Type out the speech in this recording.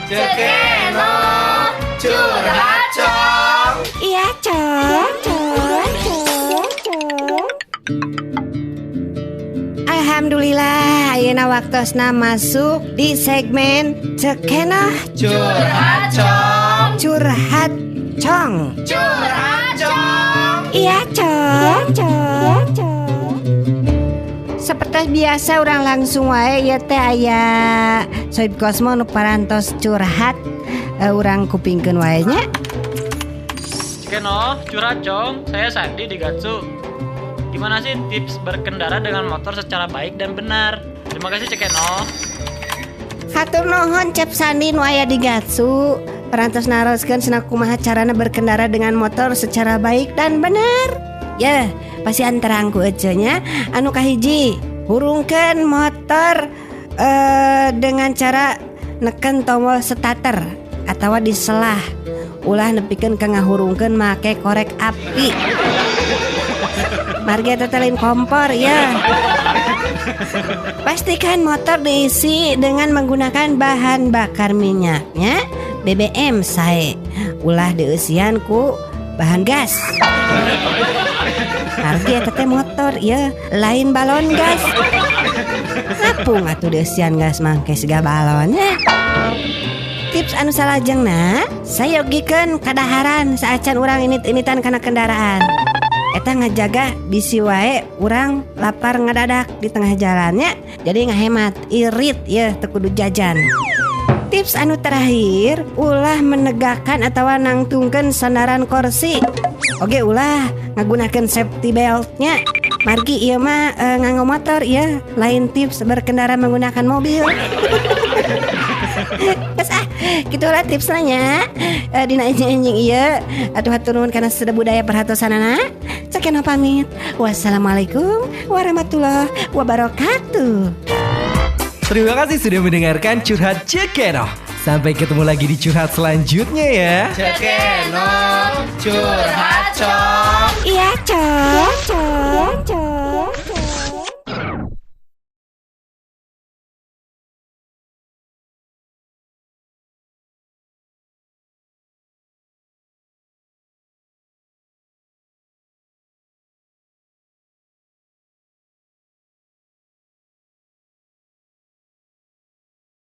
Cekeno curhat cong. Iya cong. Alhamdulillah, ayeuna waktosna masuk di segmen Cekeno Curhat cong. curhat cong. Curhat cong. Iya cong. Seperti biasa orang langsung wae ya teh aya Soib Kosmo nu parantos curhat, urang kupingkeun wae nya. Cekeno, curhat cong, saya Sandi di Gatsu. Gimana sih tips berkendara dengan motor secara baik dan benar? Terima kasih Cekeno. Hatur nuhun Cep Sandi nu aya di Gatsu. Parantos naroskeun cenah kumaha carana berkendara dengan motor secara baik dan benar. Ya, pasti antarangku ece nya. Anu kahiji, hurungkeun motor dengan cara neken tombol starter atawa diselah. Ulah nepikeun ka ngahurungkeun make korek api. Margi eta teh lain kompor ya. Pastikan motor diisi dengan menggunakan bahan bakar minyaknya BBM sae. Ulah dieusian ku bahan gas. Margi eta teh motor ya, lain balon gas. Napung atuh dieusian gas mangke siga balonnya. Tips anu salajengna, saya yogikeun kadaharan saacan urang init-initan kana kendaraan. Eta ngajaga bisi wae urang lapar ngadadak di tengah jalannya, jadi ngahemat irit ya teu kudu jajan. Tips anu terakhir, ulah menegakkan atau nangtungkeun sandaran kursi. Oge ulah ngagunakeun safety belt-nya. Margi ieu mah nganggo motor ya, lain tips berkendara menggunakan mobil. Bes gitulah tipsna nya. Dina anjing ieu atuh hatur nuhun kana sada budaya perhatosanana. Cekeno pamit. Wassalamualaikum warahmatullahi wabarakatuh. Terima kasih sudah mendengarkan Curhat Cekeno. Sampai ketemu lagi di curhat selanjutnya ya. Cekeno curhat cong. Iya cong.